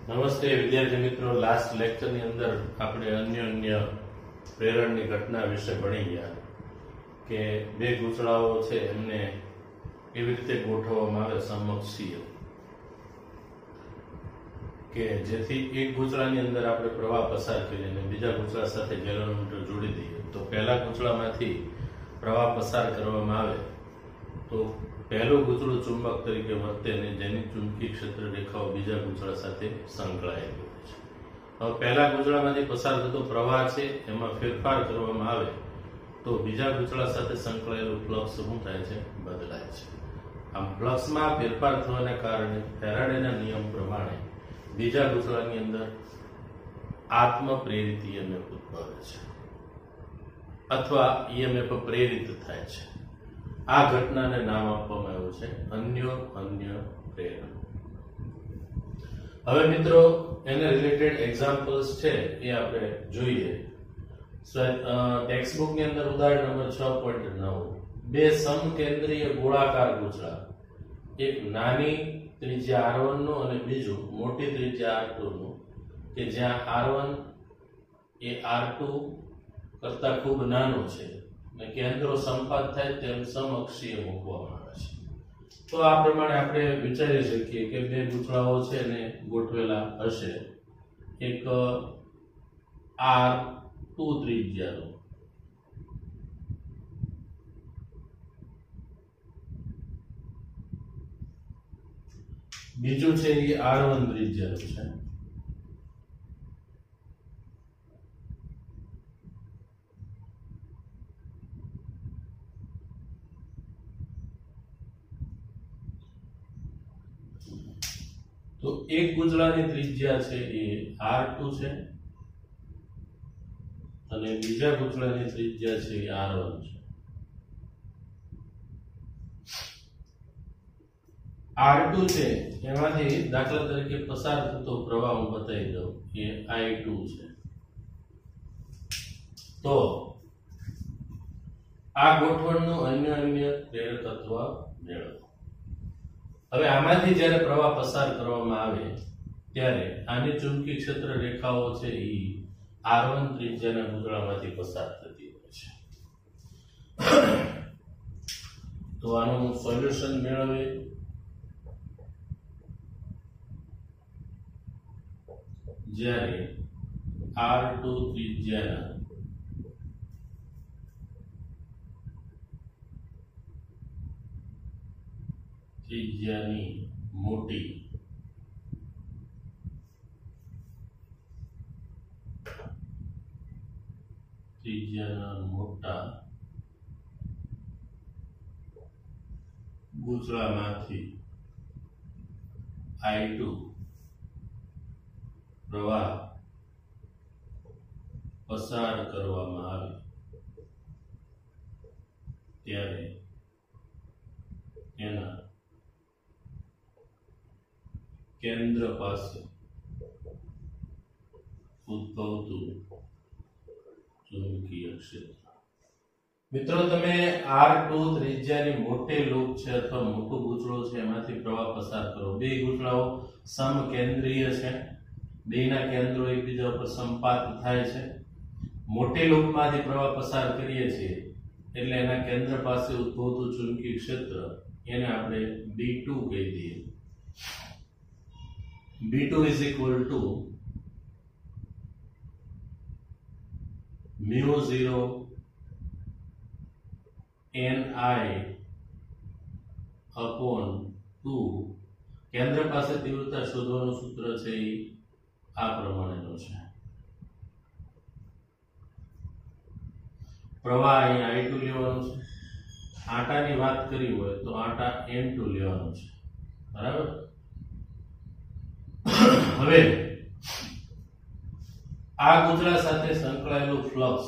નમસ્તે વિદ્યાર્થી મિત્રો, લાસ્ટ લેક્ચરની અંદર આપણે અન્ય પ્રેરણની ઘટના વિશે ભણી ગયા કે બે ગૂંચળાઓ છે એમને એવી રીતે ગોઠવવામાં આવે સમક્ષીય કે જેથી એક ગૂંચળાની અંદર આપણે પ્રવાહ પસાર કરીને બીજા ગૂંચળા સાથે ગેલોમીટર જોડી દઈએ તો પહેલા ગૂંચળામાંથી પ્રવાહ પસાર કરવામાં આવે તો પહેલું ગૂંચળું ચુંબક તરીકે વર્તે અને જેની ચુંબકીય ક્ષેત્ર રેખાઓ બીજા ગૂંચળા સાથે સંકળાયેલી હોય છે. હવે પહેલા ગૂંચળામાંથી પસાર થતો પ્રવાહ છે એમાં ફેરફાર કરવામાં આવે તો બીજા ગૂંચળા સાથે સંકળાયેલું ફ્લક્સ શું થાય છે? બદલાય છે. આમ ફ્લક્સમાં ફેરફાર થવાને કારણે ફેરાડેના નિયમ પ્રમાણે બીજા ગૂંચળાની અંદર આત્મ પ્રેરિત ઈએમએફ ઉદ્ભવે છે અથવા ઈએમએફ પ્રેરિત થાય છે. આ ઘટનાને નામ આપવામાં આવ્યું છે અન્ય પ્રેરણ. હવે મિત્રો એને રિલેટેડ એક્ઝામ્પલ્સ છે એ આપણે જોઈએ. ટેક્સ્ટ બુક ની અંદર ઉદાહરણ નંબર 6.9 બે સમકેન્દ્રીય ગોળાકાર ગૂંચળા, એક નાની ત્રિજ્યા R1 નું અને બીજું મોટી ત્રિજ્યા R2 નું, કે જ્યાં R1 એ R2 કરતા ખૂબ નાનું છે અને કેન્દ્રો સંપાત થાય તેમ સમઅક્ષીય મૂકવામાં આવે છે. તો આ પ્રમાણે આપણે વિચારી શકીએ કે બે ગૂંચળાઓ છે ને ગોઠવેલા હશે. એક R2 ત્રિજ્યાનું, બીજું છે એ R1 ત્રિજ્યાનું છે. તો એક ગૂંચળાની ત્રિજ્યા છે એ R2 છે અને બીજા ગૂંચળાની ત્રિજ્યા છે એ R1 છે. R2 છે એમાંથી દાખલા તરીકે પસાર થતો પ્રવાહ હું બતાવી દઉં એ I2 છે. તો આ ગોઠવણનું અન્ય પ્રેરકત્વ મેળવો. હવે આમાંથી જ્યારે પ્રવાહ પસાર કરવામાં આવે ત્યારે આની ચુંબકીય ક્ષેત્ર રેખાઓ છે એ R1 ત્રિજ્યાના ગૂંચળામાંથી પસાર થતી હોય છે. તો આનું સોલ્યુશન મેળવે જ્યારે R2 ત્રિજ્યાની મોટી ત્રિજ્યાના મોટા ગૂંચળામાંથી I2 પ્રવાહ પસાર કરવામાં આવે ત્યારે એના કેન્દ્ર પાસે ઉદ્ભવતું ચુંબકીય ક્ષેત્ર. મિત્રો તમે R2 ત્રિજ્યાની મોટી લૂપ છે અથવા મોટું ગૂંચળો છે એમાંથી પ્રવાહ પસાર કરો. બે ગૂંચળાઓ સમકેન્દ્રીય છે, બેના કેન્દ્રો એકબીજા ઉપર સંપાત થાય છે. મોટી લૂપમાંથી પ્રવાહ પસાર કરીએ છીએ એટલે એના કેન્દ્ર પાસે ઉદ્ભવતું ચુંબકીય ક્ષેત્ર એને આપણે B2 કહી દઈએ. B2 is equal to mu0 Ni upon 2. કેન્દ્ર પાસે તીવ્રતા શોધવાનું સૂત્ર છે એ આ પ્રમાણેનું છે. પ્રવાહ અહીં I2 લેવાનું છે. આટાની વાત કરી હોય તો આટા N2 લેવાનું છે. બરાબર. હવે આ ગૂંચળા સાથે સંકળાયેલું ફ્લક્સ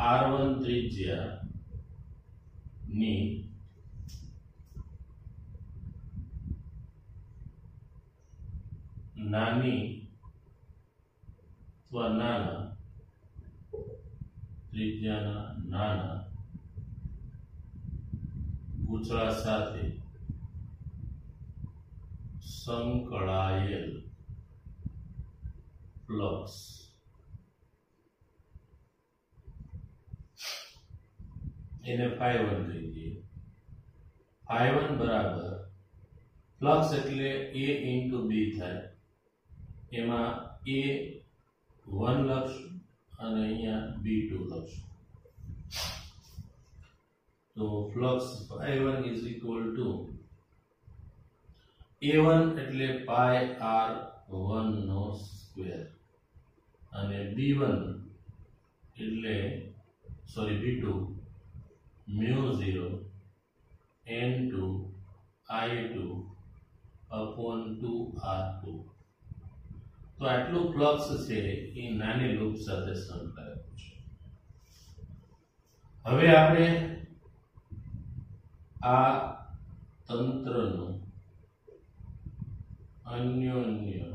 R1 ત્રિજ્યાની નાની અથવા નાના ત્રિજ્યાના નાના ગૂંચળા સાથે સંકળાયેલ ફ્લક્સ એને φ1 કહી દઈએ. φ1 બરાબર ફ્લક્સ એટલે a into b થાય, એમાં a1 લખશું અને અહીંયા b2 લખશું. તો flux φ1 is equal to a1 એટલે પાઈ r1 નો સ્ક્વેર અને b1 એટલે b2 μ0 n2 I2 upon 2r2. તો આટલું ફ્લક્સ છે એ નાની લૂપ સાથે સંકળાયેલું છે. હવે આપણે આ તંત્રનું અન્યોન્ય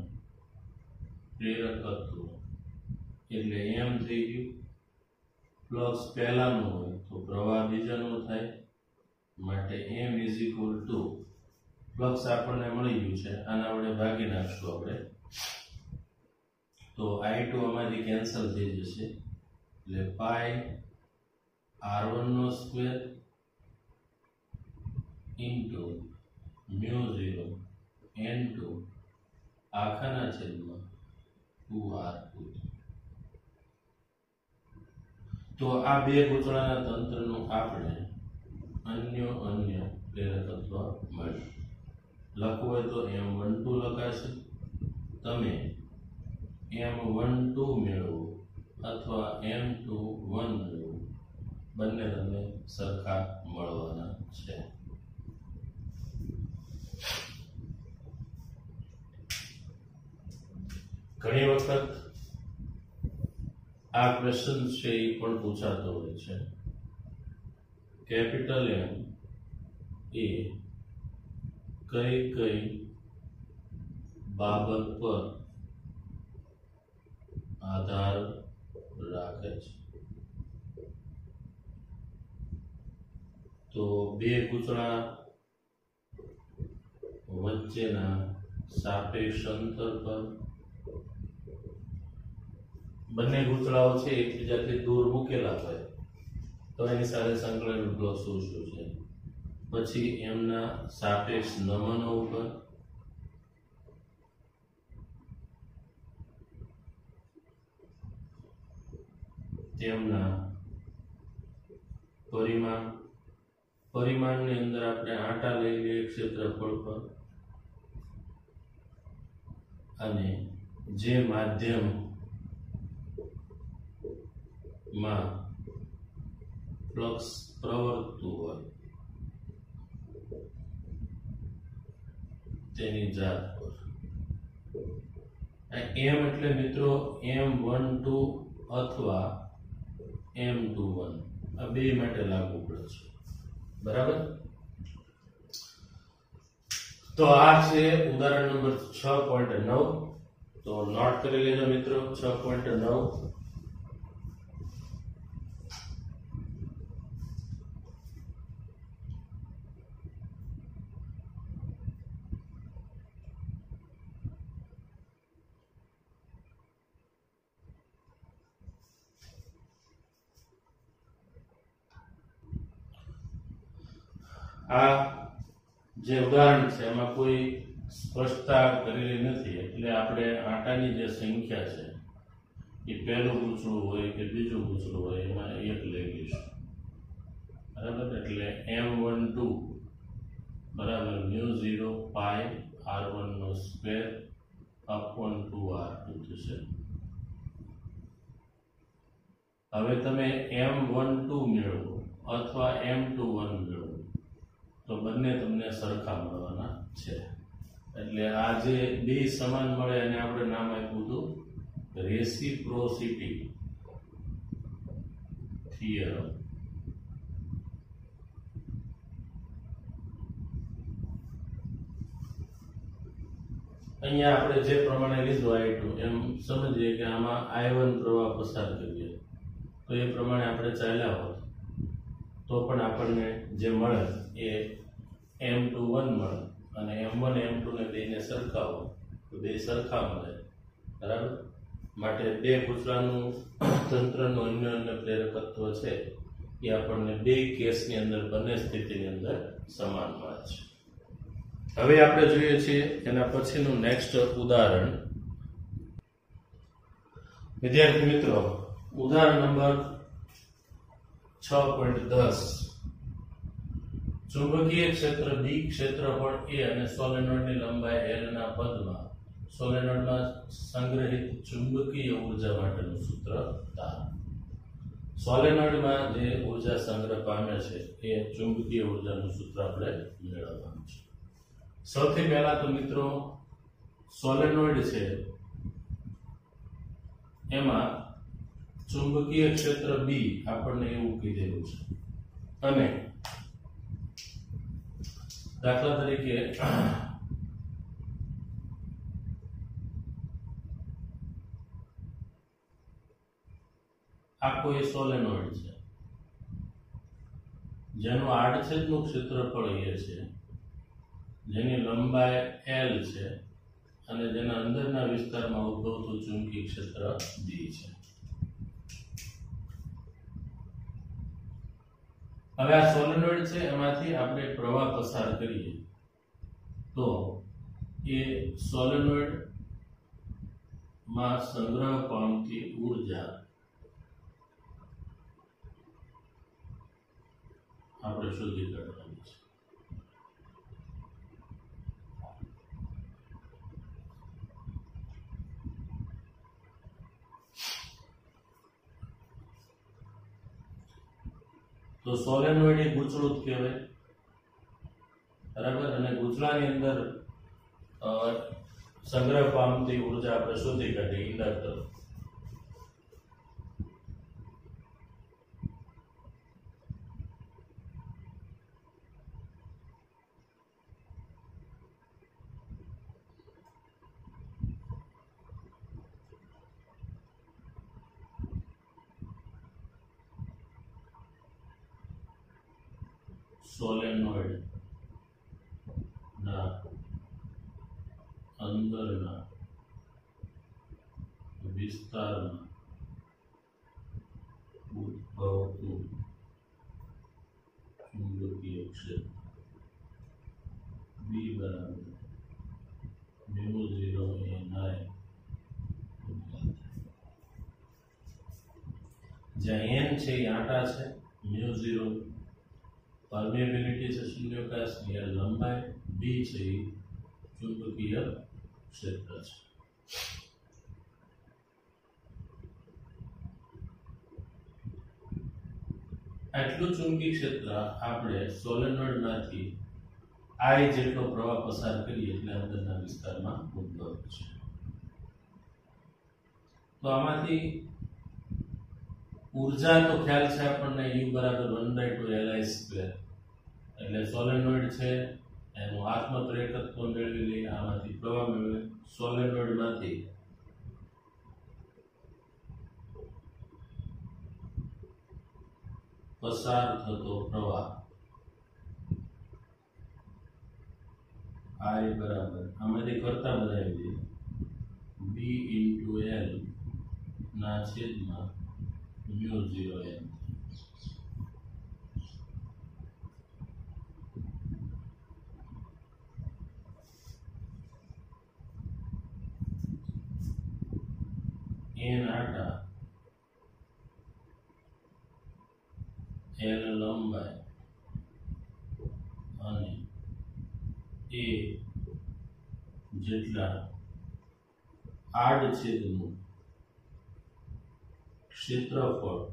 પ્રેરકત્વ એટલે એમ થઈ ગયું. ફ્લક્સ પહેલાનું હોય તો પ્રવાહ બીજાનો થાય, માટે m is equal to flux આપણને મળી ગયું છે, આના વડે ભાગી નાખશું આપણે. તો I2 આમાંથી કેન્સલ થઈ જશે એટલે પાઈ r1 નો સ્ક્વેર ઇન્ટુ μ0 n2 આખાના છેદમાં 2r2. તો આ બે ગૂંચળાના તંત્રનું આપણે અન્ય પ્રેરકત્વ મળ્યું. લખવું હોય તો m12 લખાશે. તમે m12 મેળવો અથવા m21 મેળવો, બંને તમને સરખા મળવાના છે. ઘણી વખત આ ક્વેશ્ચન છે એ પણ પૂછાતો હોય છે. કેપિટલ M એ કઈ બાબત પર આધાર રાખે છે? તો બે ગૂંચળા વચ્ચેના સાપેક્ષ અંતર પર. બંને ગૂંચળાઓ છે એકબીજાથી દૂર મૂકેલા હોય તો એની સાથે સંકળાયેલું બ્લોક શું છે? પછી એમના સાપેક્ષ નમનો ઉપર, તેમના પરિમાણની અંદર આપણે આંટા લઈ લઈએ ક્ષેત્રફળ પર, અને જે માધ્યમ માં ફ્લક્સ પ્રવર્તતું હોય તેની જાત પર. m એટલે મિત્રો m12 અથવા m21 આ બે માટે લાગુ પડે છે. બરાબર? તો આ છે ઉદાહરણ નંબર 6.9. તો નોટ કરી લેજો મિત્રો 6.9. આ જે ઉદાહરણ છે એમાં કોઈ સ્પષ્ટતા કરેલી નથી, એટલે આપણે આંટાની જે સંખ્યા છે એ પહેલું ગૂંચળું હોય કે બીજું ગૂંચળું હોય એમાં એક લઈ લઈશું. બરાબર? એટલે m12 બરાબર μ0 પાઈ r1 નો સ્ક્વેર અપોન 2r2 થશે. હવે તમે m12 મેળવો અથવા m21 મેળવો તો બંને તમને સરખા મળવાના છે. એટલે આ જે બે સમાન મળે એને આપણે નામ આપ્યું હતું રેસિપ્રોસિટી થિયરમ. અહીંયા આપણે જે પ્રમાણે લીધું I2 એમ સમજીએ કે આમાં I1 પ્રવાહ પસાર કરીએ તો એ પ્રમાણે આપણે ચાલ્યા હોત તો પણ આપણને જે મળે એ m21 મળે અને m1 m2 ને બેને સરખાવો તો બે સરખા મળે, બરાબર. માટે બે ગૂંચળાનું તંત્રનું અન્ય પ્રેરકત્વ છે એ આપણને બે કેસની અંદર બંને સ્થિતિની અંદર સમાન મળે છે. હવે આપણે જોઈએ છીએ એના પછીનું નેક્સ્ટ ઉદાહરણ. વિદ્યાર્થી મિત્રો, ઉદાહરણ નંબર 6.10. ચુંબકીય ક્ષેત્ર B ક્ષેત્રફળ A અને સોલેનોઇડની લંબાઈ L ના પદમાં સોલેનોઇડમાં સંગ્રહિત ચુંબકીય ઉર્જા માટેનું સૂત્ર તારો. સોલેનોઇડમાં જે ઉર્જા સંગ્રહ પામે છે એ ચુંબકીય ઉર્જાનું સૂત્ર આપણે મેળવવાનું છે. સૌથી પહેલા તો મિત્રો સોલેનોઇડ છે એમાં ચુંબકીય ક્ષેત્ર B આપણને એવું કીધેલું છે અને દાખલા તરીકે આખો એ સોલેનોઇડ છે જેનું આડછેદનું ક્ષેત્રફળ એ છે, જેની લંબાઈ L છે અને જેના અંદરના વિસ્તારમાં ઉદ્ભવતું ચુંબકીય ક્ષેત્ર B છે. હવે આ સોલેનોઇડ છે એમાંથી આપણે પ્રવાહ પસાર કરીએ તો એ સોલેનોઇડ માં સંગ્રહ પામતી ઉર્જા આપણે શોધી કાઢવાની છે. તો સોલેનોઇડ એ ગૂંચળું જ કહેવાય, બરાબર. અને ગૂંચળાની અંદર સંગ્રહ પામતી ઉર્જા આપણે શોધી કાઢી ઇન્ડક્ટર. સોલેનોઇડ ના અંદરના વિસ્તારમાં ઉદ્ભવતું ચુંબકીય ક્ષેત્ર B બરાબર μ0 જ્યાં n છે એ આંટા છે, μ0 પરમેબિલિટી છે શૂન્યાવકાશ, એ લંબાઈ, B છે એ ચુંબકીય ક્ષેત્ર છે. આટલું ચુંબકીય ક્ષેત્ર આપણે સોલેનોઇડમાંથી I જેટલો પ્રવાહ પસાર કરીએ એટલે અંદરના વિસ્તારમાં ઉદ્ભવે છે. તો આમાંથી ઉર્જા તો ખ્યાલ છે આપણને U બરાબર 1/2 Li², એટલે સોલેનોઇડ છે એનું આત્મપ્રેરકત્વ મેળવી લઈએ, આમાંથી પ્રવાહ મેળવે. સોલેનોઇડમાંથી પસાર થતો પ્રવાહ I બરાબર આમાંથી કરતા બનાવી દઈએ B × L ના છેદમાં μ0n. n આટા, L લંબાઈ અને A જેટલા આડછેદનું ક્ષેત્રફળ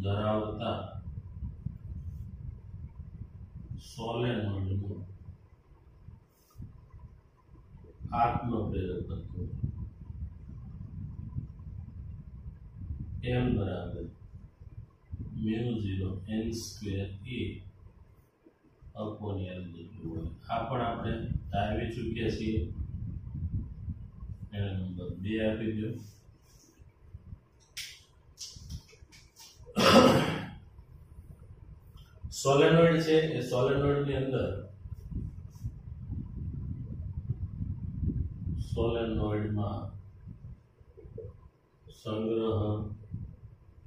ધરાવતા સોલેનોઇડનું આત્મપ્રેરકત્વ M બરાબર μ0 n²A/L જેટલું હોય. આ પણ આપણે તારવી ચૂક્યા છીએ, એનો નંબર 2 આપી દો. સોલેનોઇડ છે એ સોલેનોઇડ ની અંદર સોલેનોઇડમાં સંગ્રહ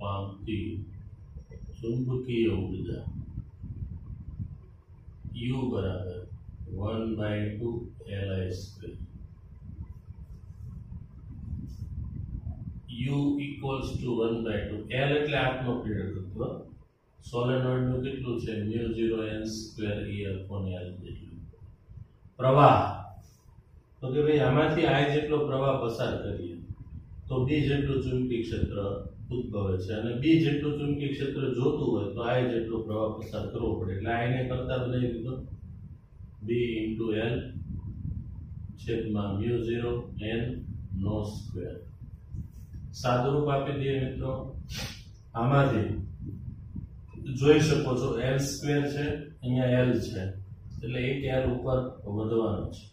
પામતી ચુંબકીય ઉર્જા U બરાબર 1/2 Li². U equals to 1/2. L એટલે આપનો પ્રેરકત્વ. સોલેનોઇડ નું કેટલું છે μ0n²E/L જેટલું. પ્રવાહ તો કે ભાઈ આમાંથી I જેટલો પ્રવાહ પસાર કરીએ તો B જેટલું ચુંબકીય ક્ષેત્ર ઉદ્ભવે છે અને B જેટલું ચુંબકીય ક્ષેત્ર જોતું હોય તો I જેટલો પ્રવાહ પસાર કરવો પડે એટલે I ને કરતા બનાવી દીધો B * L છેદમાં μ0n². સાદુરૂપ આપી દઈએ મિત્રો. આમાંથી જોઈ શકો છો L² છે, અહીંયા L છે એટલે એક L ઉપર વધવાનો છે.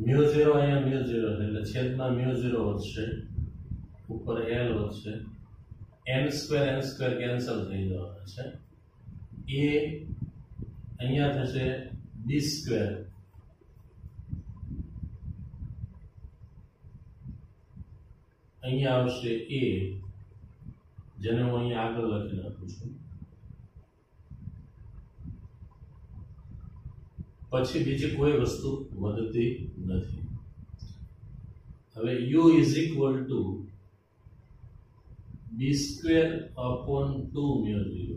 μ0 અહીંયા μ0 એટલે છેદમાં μ0 વધશે, ઉપર L વધશે, n² કેન્સલ થઈ જવાના છે. A અહીંયા થશે B², અહીંયા આવશે A જેને હું અહીંયા આગળ લખી નાખું છું. પછી બીજી કોઈ વસ્તુ વધતી નથી. હવે U is equal to B²/2μ0.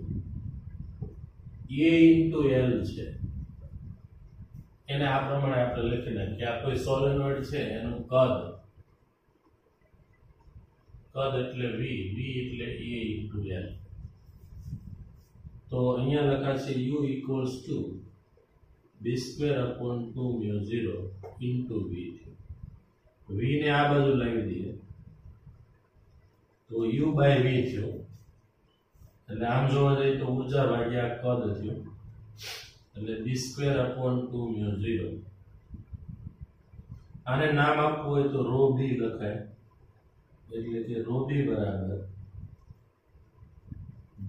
A into L છે એને આ પ્રમાણે આપણે લખી નાખીએ. આ કોઈ સોલેનોઇડ છે એનું કદ એટલે V એટલે A into L. તો અહીંયા લખાશે U equals to B²/2μ0 into V. V ને આ બાજુ લાવી દઈએ તો U/V થયો. એટલે આમ જોવા જઈએ તો ઊર્જા ભાગ્યા કદ થયું એટલે B²/2μ0. આને નામ આપવું હોય તો ρB લખાય એટલે કે ρB બરાબર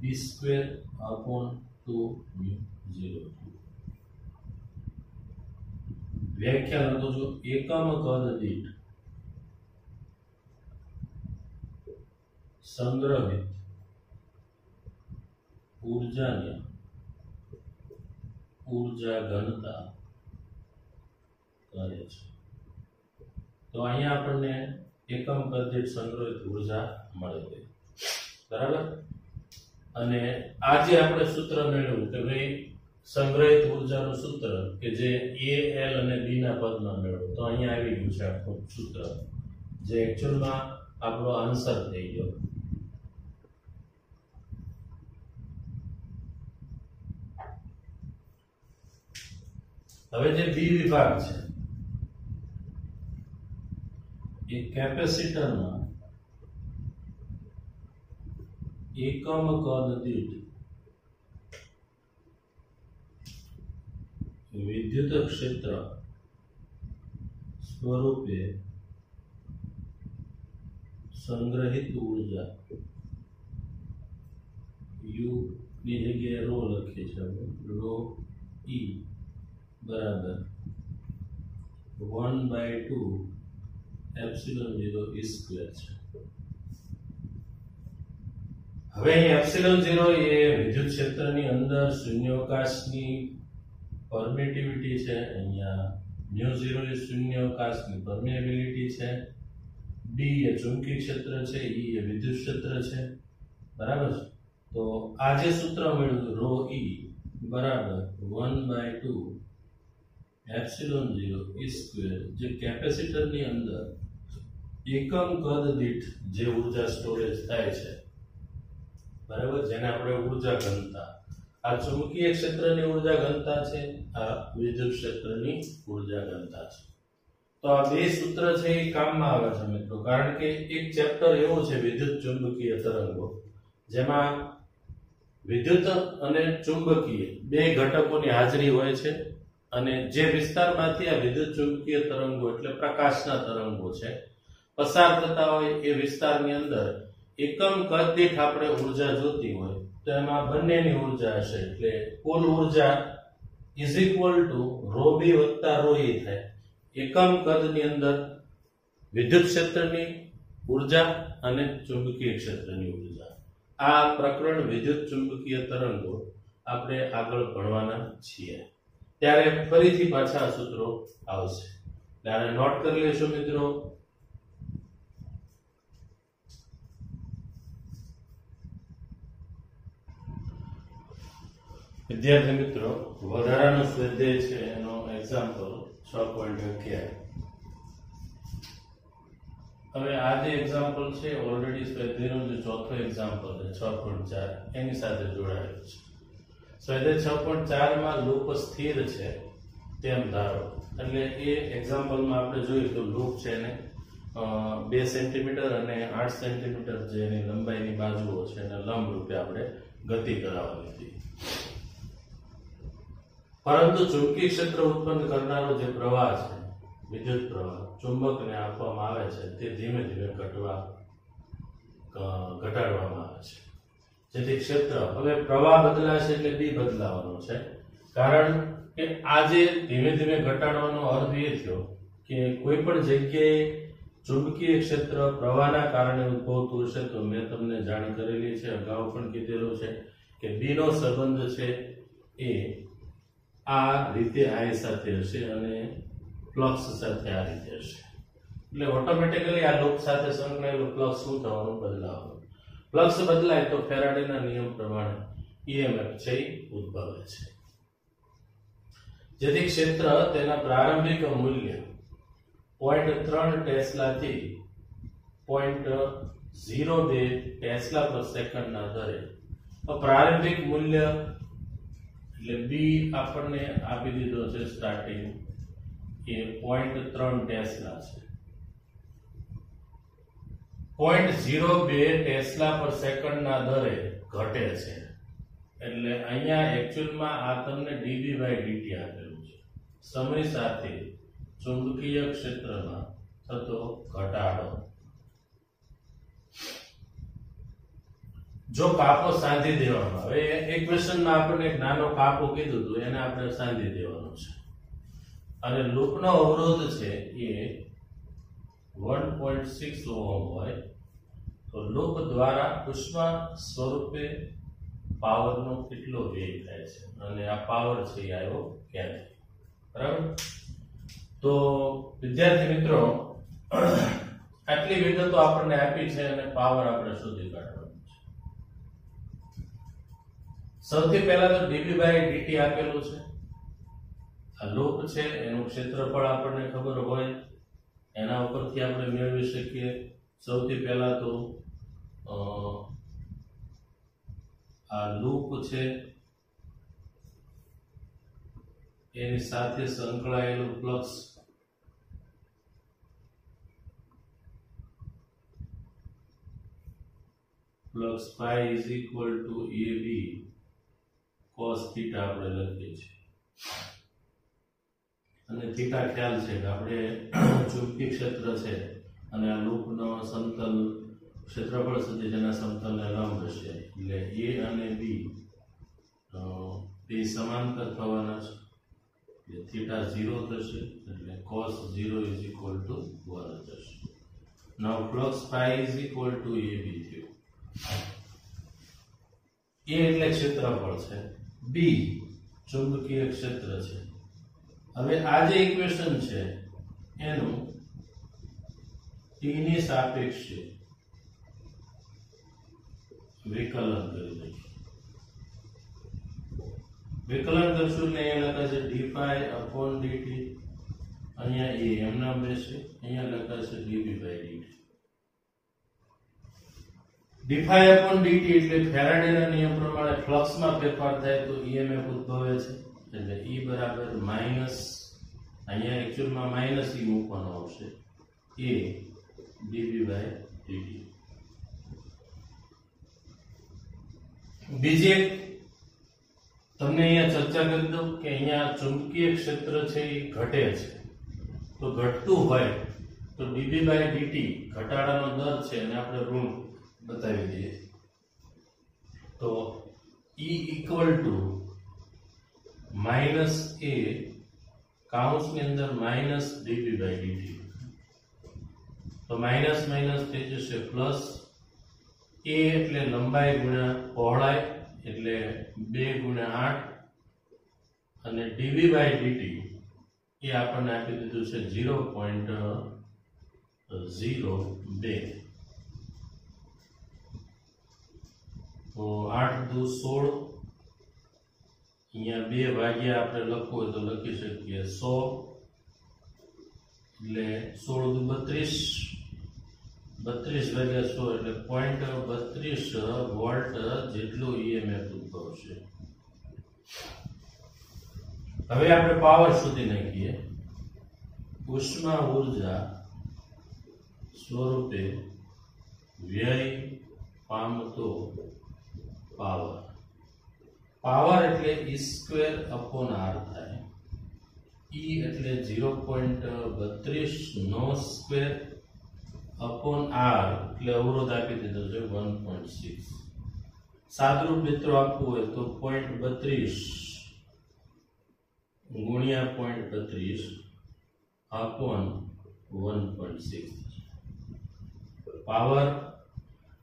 B²/2μ0. વ્યાખ્યા લખો છો એકમ કદ દીઠ સંગ્રહિત ઊર્જાની ઊર્જા ઘનતા કરે છે. તો અહીંયા આપણને એકમ કદ દીઠ સંગ્રહિત ઊર્જા મળે છે. બરાબર. અને આજે આપણે સૂત્ર મેળવ્યું કે ભાઈ સંગ્રહિત ઊર્જાનું સૂત્ર કે જે A, L અને B ના પદમાં મેળવો તો અહીંયા આવી ગયું છે આખું સૂત્ર જે એક્ચ્યુઅલમાં આપણો આન્સર થઈ ગયો. હવે જે B વિભાગ છે એ કેપેસિટરમાં એકમ કદ દીઠ વિદ્યુત ક્ષેત્ર સ્વરૂપે સંગ્રહિત ઊર્જા U ની જગ્યાએ ρ લખીએ છીએ ρE બરાબર 1/2 ε0 E² છે. હવે ε0 એ વિદ્યુત ક્ષેત્રની અંદર શૂન્યાવકાશની પરમિટિવિટી છે. અહીંયા μ0 એ શૂન્યાવકાશની પરમિએબિલિટી છે. B એ ચુંબકીય ક્ષેત્ર છે, E એ વિદ્યુત ક્ષેત્ર છે. બરાબર છે. તો આ જે સૂત્ર મળ્યું ρE બરાબર 1/2 ε0 E² જે કેપેસિટરની અંદર એકમ કદ દીઠ જે ઊર્જા સ્ટોરેજ થાય છે, બરાબર, જેને આપણે ઊર્જા ઘનતા, આ ચુંબકીય ક્ષેત્રની ઊર્જા ઘનતા છે, આ વિદ્યુત ક્ષેત્રની ઊર્જા ઘનતા છે. તો આ બે સૂત્ર છે એ કામમાં આવે છે મિત્રો, કારણ કે એક ચેપ્ટર એવો છે વિદ્યુત ચુંબકીય તરંગો જેમાં વિદ્યુત અને ચુંબકીય બે ઘટકોની હાજરી હોય છે અને જે વિસ્તારમાંથી આ વિદ્યુત ચુંબકીય તરંગો એટલે પ્રકાશના તરંગો છે પસાર થતા હોય એ વિસ્તારની અંદર એકમ કદ દીઠ આપણે ઉર્જા જોતી હોય તો એમાં બંનેની ઉર્જા હશે એટલે કુલ ઉર્જા ઇઝ ઇક્વલ ટુ રો બી વત્તા રો ઈ થાય. એકમ કદની અંદર વિદ્યુત ક્ષેત્રની ઉર્જા અને ચુંબકીય ક્ષેત્રની ઉર્જા. આ પ્રકરણ વિદ્યુત ચુંબકીય તરંગો આપણે આગળ ભણવાના છીએ ત્યારે ફરીથી પાછા આ સૂત્રો આવશે. ત્યારે નોટ કરી લેશો મિત્રો. વિદ્યાર્થી મિત્રો, વધારાનો સ્વાધ્યાય છે એનો એક્ઝામ્પલ 6.11. હવે આ જે એક્ઝામ્પલ છે ઓલરેડી સ્વાધ્યાયનો જે ચોથો એક્ઝામ્પલ છે 6.4 એની સાથે જોડાયેલું છે. સ્વાધ્યાય 6.4 માં લૂપ સ્થિર છે તેમ ધારો. એટલે એ એક્ઝામ્પલમાં આપણે જોયું તો લૂપ છે ને 2 સેન્ટીમીટર અને 8 સેન્ટીમીટર જે એની લંબાઈની બાજુઓ છે એને લંબ રૂપે આપણે ગતિ કરાવવાની હતી. પરંતુ ચુંબકીય ક્ષેત્ર ઉત્પન્ન કરનારો જે પ્રવાહ છે વિદ્યુત પ્રવાહ ચુંબકને આપવામાં આવે છે તે ધીમે ધીમે ઘટાડવામાં આવે છે જેથી ક્ષેત્ર હવે પ્રવાહ બદલાશે એટલે બી બદલાવાનો છે. કારણ કે આ જે ધીમે ધીમે ઘટાડવાનો અર્થ એ થયો કે કોઈ પણ જગ્યાએ ચુંબકીય ક્ષેત્ર પ્રવાહના કારણે ઉદ્ભવતું હશે તો મેં તમને જાણ કરેલી છે, અગાઉ પણ કીધેલું છે કે બી નો સંબંધ છે એ આ રીતે આઈ સાથે હશે અને ફ્લક્સ સાથે આ રીતે હશે. એટલે ઓટોમેટિકલી આ લૂપ સાથે સંકળાયેલું ફ્લક્સ શું થવાનું? બદલાવાનું. ફ્લક્સ બદલાય તો ફેરાડેના નિયમ પ્રમાણે ઈએમએફ છે ઉદ્ભવે છે. જેથી ક્ષેત્ર તેના પ્રારંભિક મૂલ્ય 0.3 ટેસ્લા થી 0.02 ટેસ્લા પર સેકન્ડના દરે પ્રારંભિક મૂલ્ય એટલે બી આપણને આપી દીધો છે સ્ટાર્ટિંગ એ 0.3 ટેસ્લા છે. 0.02 ટેસ્લા પર સેકન્ડના દરે ઘટે છે. એટલે અહીંયા એકચ્યુઅલમાં આ તમને dB/dt આપેલું છે. સમય સાથે ચુંબકીય ક્ષેત્રમાં થતો ઘટાડો. જો કાપો સાંધી દેવામાં આવે, ઇક્વેશનમાં આપણને એક નાનો કાપો કીધું હતું એને આપણે સાંધી દેવાનો છે. અને લૂપનો અવરોધ છે એ 1.6 ઓહમ હોય તો લૂપ દ્વારા ઉષ્મા સ્વરૂપે પાવરનો કેટલો વ્યય થાય છે અને આ પાવર છે એ આવ્યો ક્યાંથી? બરાબર. તો વિદ્યાર્થી મિત્રો, આટલી વિગતો આપણને આપી છે અને પાવર આપણે શોધી કાઢવાનો છે. સૌથી પહેલા તો dB/dt આપેલું છે. આ લૂપ છે એનું ક્ષેત્રફળ આપણને ખબર હોય એના ઉપરથી આપણે મેળવી શકીએ. સૌથી પહેલા તો આ લૂપ છે એની સાથે સંકળાયેલું flux phi is equal to AB cos theta આપણે લખીએ છીએ. અને થીટા ખ્યાલ છે કે આપણે ચુંબકીય ક્ષેત્ર છે અને આ લૂપનો સમતલ ક્ષેત્રફળ સુધી જેના સમતલને લંબ હશે એટલે A અને B તે સમાંતર થવાના છે એટલે થીટા 0 થશે એટલે cos 0 is equal to 1 થશે. now flux phi is equal to AB થયું. A એટલે ક્ષેત્રફળ છે, B ચુંબકીય ક્ષેત્ર છે. હવે આ જે ઇક્વેશન છે એનું t ની સાપેક્ષે વિકલન કરી દઈએ. વિકલન કરશું એટલે અહીંયા લખાશે dϕ/dt. અહીંયા એ એમ નામ રહેશે, અહીંયા લખાશે dB/dt. dϕ/dt એટલે ફેરાડેના નિયમ પ્રમાણે ફ્લક્સમાં ફેરફાર થાય તો EMF ઉદ્ભવે છે. એટલે E બરાબર માઈનસ, અહીંયા એકચ્યુઅલમાં માઈનસ E મૂકવાનો આવશે, A dB/dt. બીજી એક તમને અહીંયા ચર્ચા કરી દઉં કે અહીંયા ચુંબકીય ક્ષેત્ર છે એ ઘટે છે. તો ઘટતું હોય તો dB/dt ઘટાડાનો દર છે અને આપણે ઋણ બતાવી દઈએ તો E ઇક્વલ ટુ માઇનસ એ કાઉન્સની અંદર માઇનસ dv બાય dt, તો માઇનસ માઇનસ થઈ જશે પ્લસ એ એટલે લંબાઈ ગુણ્યા પહોળાઈ એટલે 2 ગુણ્યા 8 અને dv બાય dt એ આપણને આપી દીધું છે 0.02. તો 8 દુ 16, અહીંયા 2 ભાગ્યા આપણે લખવું હોય તો લખી શકીએ 100 એટલે 16 દુ 32, 32 ભાગ્યા 100 એટલે 0.32 વોલ્ટ જેટલું EMF ઉદ્ભવશે. હવે આપણે પાવર શોધી નાખીએ. ઉષ્મા ઊર્જા સ્વરૂપે વ્યય પામતો પાવર. પાવર એટલે E સ્ક્વેર અપોન R થાય. E એટલે 0.32 નો સ્ક્વેર અપોન R એટલે અવરોધ આપી દીધો છે 1.6. સાદરૂપ મિત્રો આપવું હોય તો 0.32 ગુણ્યા 0.32 અપોન 1.6. પાવર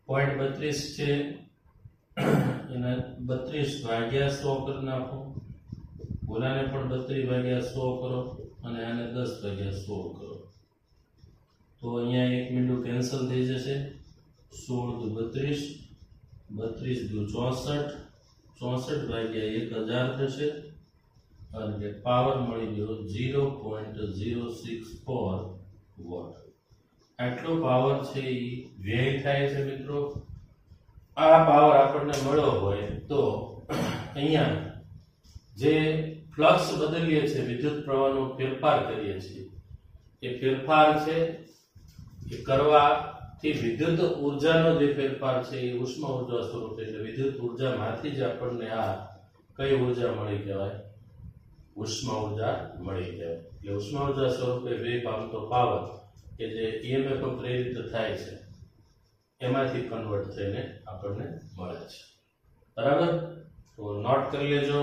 0.32 છે એને 32 ભાગ્યા 100 કરી નાખો, ઓલાને પણ 32 ભાગ્યા 100 કરો અને આને 10 ભાગ્યા 100 કરો તો અહીંયા એક મીંડું કેન્સલ થઈ જશે. 16 દુ 32, 32 દુ 64, 64 ભાગ્યા 1000 થશે અને પાવર મળી ગયો 0.064 વોટ. આટલો પાવર છે એ વ્યય થાય છે મિત્રો. આ પાવર આપણને મળ્યો હોય તો અહીંયા જે ફ્લક્સ બદલીએ છીએ, વિદ્યુત પ્રવાહનો ફેરફાર કરીએ છીએ, એ ફેરફાર છે એ કરવાથી વિદ્યુત ઉર્જાનો જે ફેરફાર છે એ ઉષ્મા ઉર્જા સ્વરૂપે એટલે વિદ્યુત ઉર્જામાંથી જ આપણને આ કઈ ઉર્જા મળી કહેવાય? ઉષ્મા ઉર્જા મળી કહેવાય. એટલે ઉષ્મા ઉર્જા સ્વરૂપે વ્યય પામતો પાવર કે જે EMF પ્રેરિત થાય છે એમાંથી કન્વર્ટ થઈને આપણને મળે છે. બરાબર? તો નોટ કરી લેજો.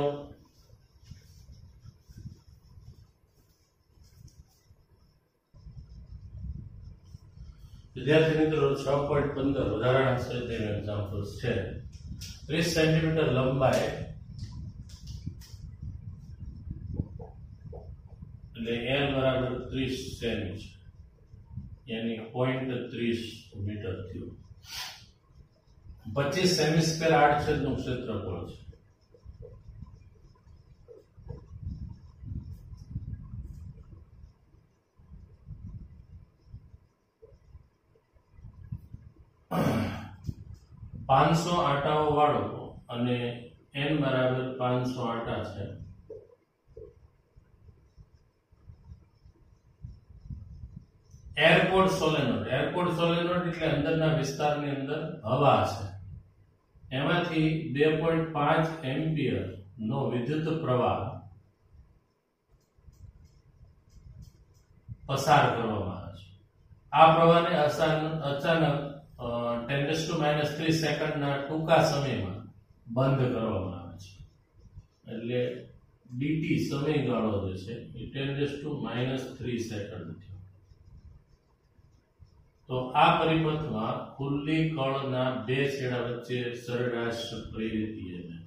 વિદ્યાર્થી મિત્રો 6.15 ઉદાહરણ આશરે તેનું એક્ઝામ્પલ્સ છે. 30 સેન્ટીમીટર લંબાઈ એટલે L બરાબર 30 સેમી છે, यानी 0.30 मीटर थયું. 25 સેમી સ્ક્વેર આડછેદનું ક્ષેત્રફળ છે. પાંચસો આટાઓ વાળો અને n બરાબર 500 આટા છે. એરપોર્ટ સોલેનોઇડ એટલે અંદરના વિસ્તારની અંદર હવા છે, એમાંથી 2.5 એમ્પિયર નો વિદ્યુત પ્રવાહ પસાર કરવામાં આવે છે. આ પ્રવાહને અચાનક 10⁻³ સેકન્ડના ટૂંકા સમયમાં બંધ કરવામાં આવે છે. એટલે dt સમયગાળો જે છે એ 10⁻³ સેકન્ડ થયો. તો આ પરિપથમાં ખુલ્લી કળના બે છેડા વચ્ચે સરેરાશ પ્રેરિત EMF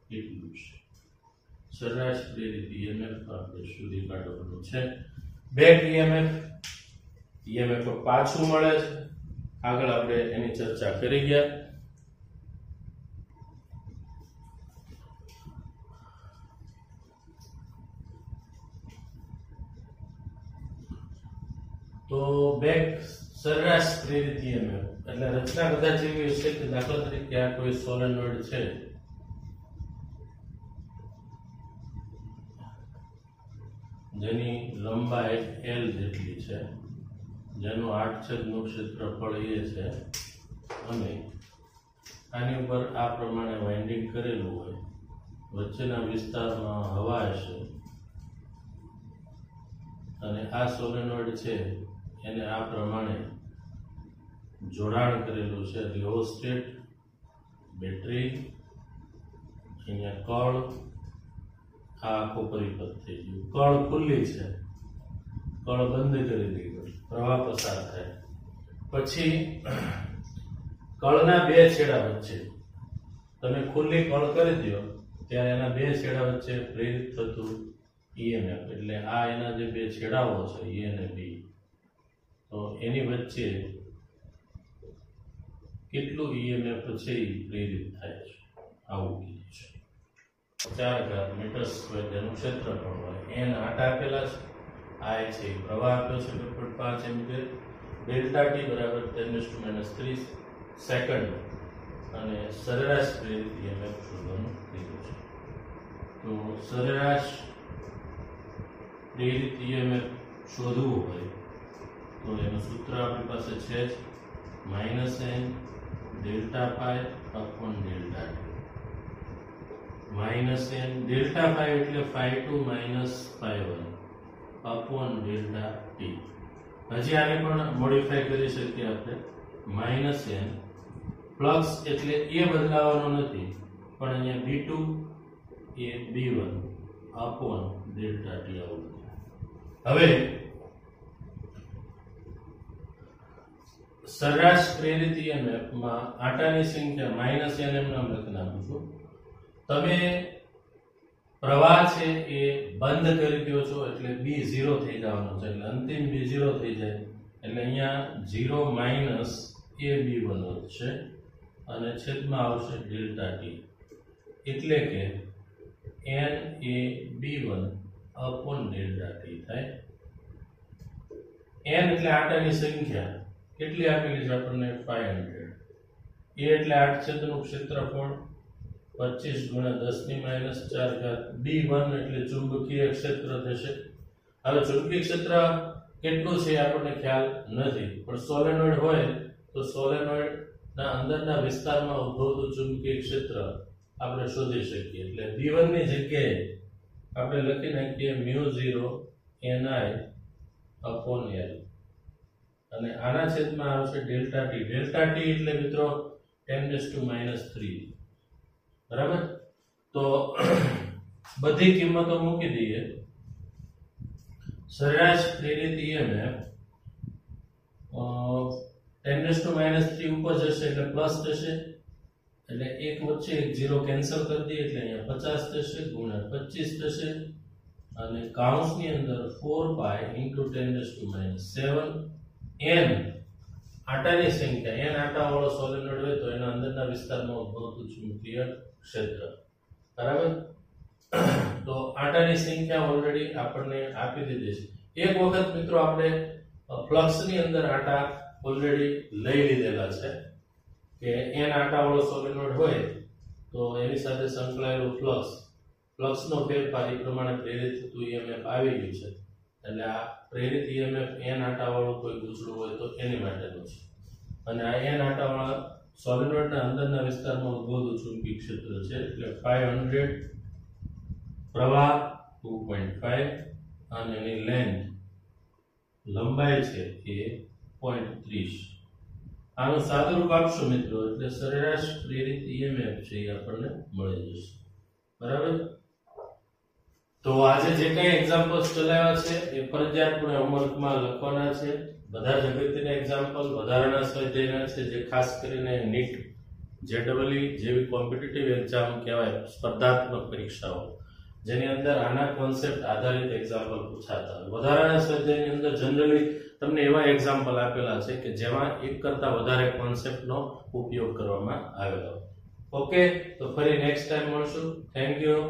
કેટલું છે? સરેરાશ પ્રેરિત EMF આપણે શોધી કાઢવાનું છે. બેક EMF પાછું મળે છે. આગળ આપણે એની ચર્ચા કરી ગયા. તો બેક સરેરાશ પ્રેરિત EMF એટલે રચના કદાચ એવી હશે કે દાખલા તરીકે આ કોઈ સોલેનોઇડ છે, જેની લંબાઈ L જેટલી છે, જેનું આડછેદનું ક્ષેત્રફળ એ છે અને આની ઉપર આ પ્રમાણે વાઇન્ડિંગ કરેલું હોય, વચ્ચેના વિસ્તારમાં હવા હશે અને આ સોલેનોઇડ છે એને આ પ્રમાણે જોડાણ કરેલું છે રિયોસ્ટેટ, બેટરી, અહીંયા કળ, આ આખો પરિપથ થઈ ગયું. કળ ખુલ્લી છે, કળ બંધ કરી દીધી, પ્રવાહ પસાર થાય. પછી કળના બે છેડા વચ્ચે તમે ખુલ્લી કળ કરી દો ત્યારે એના બે છેડા વચ્ચે પ્રેરિત થતું ઈએમએફ, એટલે આ એના જે બે છેડાઓ છે એ અને બી, તો એની વચ્ચે કેટલું ઈએમએફ છે એ પ્રેરિત થાય છે, આવું કીધું છે. 4 મીટર સ્ક્વેર જેનું ક્ષેત્રફળ હોય, એન આટા આપેલા છે, આ છે પ્રવાહ આપ્યો છે 2.5 એમ્પિયર, ડેલ્ટા ટી બરાબર 10⁻³ સેકન્ડ, અને સરેરાશ પ્રેરિત ઈએમએફ શોધવાનું કીધું છે. તો સરેરાશ પ્રેરિત ઈએમએફ શોધવું હોય તો એનું સૂત્ર આપણી પાસે છે જ -n delta pi upon delta T. -n delta pi એટલે phi2 - phi1 upon delta T. હજી આને પણ મોડિફાઈ કરી શકીએ આપણે. -n પ્લસ એટલે એ બદલાવાનો નથી, પણ અહીંયા b2 એ b1 અપોન ડેલ્ટા ટી આવું. હવે સરેરાશ પ્રેરિત ઈએમએફ માં આટાની સંખ્યા -n એમ નામ લખી નાખું છું. તમે પ્રવાહ છે એ બંધ કરી દો છો એટલે b 0 થઈ જવાનો છે, એટલે અંતિમ b 0 થઈ જાય એટલે અહીંયા 0 માઇનસ a b1 વધશે અને છેદમાં આવશે ડેલ્ટા ટી, એટલે કે n એ b1 અપોન ડેલ્ટા ટી થાય. n એટલે આટાની સંખ્યા કેટલી આપેલી છે આપણને 500. a એટલે 8 છેદનું ક્ષેત્રફળ 25 × 10⁻⁴ b1 એટલે ચુંબકીય ક્ષેત્ર થશે. હવે ચુંબકીય ક્ષેત્ર કેટલું છે આપણને ખ્યાલ નથી, પણ સોલેનોઇડ હોય તો સોલેનોઇડ ના અંદરના વિસ્તારમાં ઉદ્ભવતું ચુંબકીય ક્ષેત્ર આપણે શોધી શકીએ. એટલે b1 ની જગ્યાએ આપણે લખી નાખીએ μ0 ni/L, અને આના છેદમાં આવશે ડેલ્ટા ટી. ડેલ્ટા ટી એટલે મિત્રો 10⁻³ બરાબર. તો બધી કિંમતો મૂકી દઈએ. સરેરાશ પ્રેરિત ઈએમએફ 10⁻³ ઉપર જશે એટલે પ્લસ થશે, એટલે એક વચ્ચે એક 0 કેન્સલ કરી દઈએ એટલે અહીંયા 50 થશે ગુણ્યા 25 થશે, અને કૌંસની અંદર 4π × 10⁻⁷ n આટાની સંખ્યા, n આટા વાળો સોલેનોઇડ હોય તો એના અંદરના વિસ્તારમાં ઉદ્ભવતું ચુંબકીય ક્ષેત્ર બરાબર. તો આટાની સંખ્યા ઓલરેડી આપણને આપી દીધી છે. એક વખત મિત્રો આપણે ફ્લક્સની અંદર આટા ઓલરેડી લઈ લીધેલા છે કે n આટા વાળો સોલેનોઇડ હોય તો એની સાથે સંકળાયેલું ફ્લક્સનો ફેરફાર એ પ્રમાણે પ્રેરિત થતું ઈએમએફ આવી ગયું છે. એટલે આ પ્રેરિત ઈએમએફ n આટા વાળું કોઈ ગૂંચળું હોય તો એની માટેનું છે, અને આ n આટા વાળા સોલેનોઇડના અંદરના વિસ્તારમાં ઉદ્ભવતું ચુંબકીય ક્ષેત્ર છે. એટલે 500 પ્રવાહ 2.5 અને એની લેન્થ લંબાઈ છે એ 0.30. આનું સાદુરૂપ આપશું મિત્રો એટલે સરેરાશ પ્રેરિત ઈએમએફ છે એ આપણને મળી જશે બરાબર. તો આજે જે કઈ એક્ઝામ્પલ્સ ચલાવ્યા છે એ ફરજિયાતપણે હોમવર્કમાં લખવાના છે. બધા જ અગત્યના એક્ઝામ્પલ વધારાના સ્વાધ્યાયના છે, જે ખાસ કરીને નીટ, જેડબલઈ જેવી કોમ્પિટિટિવ એક્ઝામ કહેવાય, સ્પર્ધાત્મક પરીક્ષાઓ, જેની અંદર આના કોન્સેપ્ટ આધારિત એક્ઝામ્પલ પૂછાતા. વધારાના સ્વાધ્યાયની અંદર જનરલી તમને એવા એક્ઝામ્પલ આપેલા છે કે જેમાં એક કરતા વધારે કોન્સેપ્ટનો ઉપયોગ કરવામાં આવેલો. ઓકે, તો ફરી નેક્સ્ટ ટાઈમ મળશું. Thank you.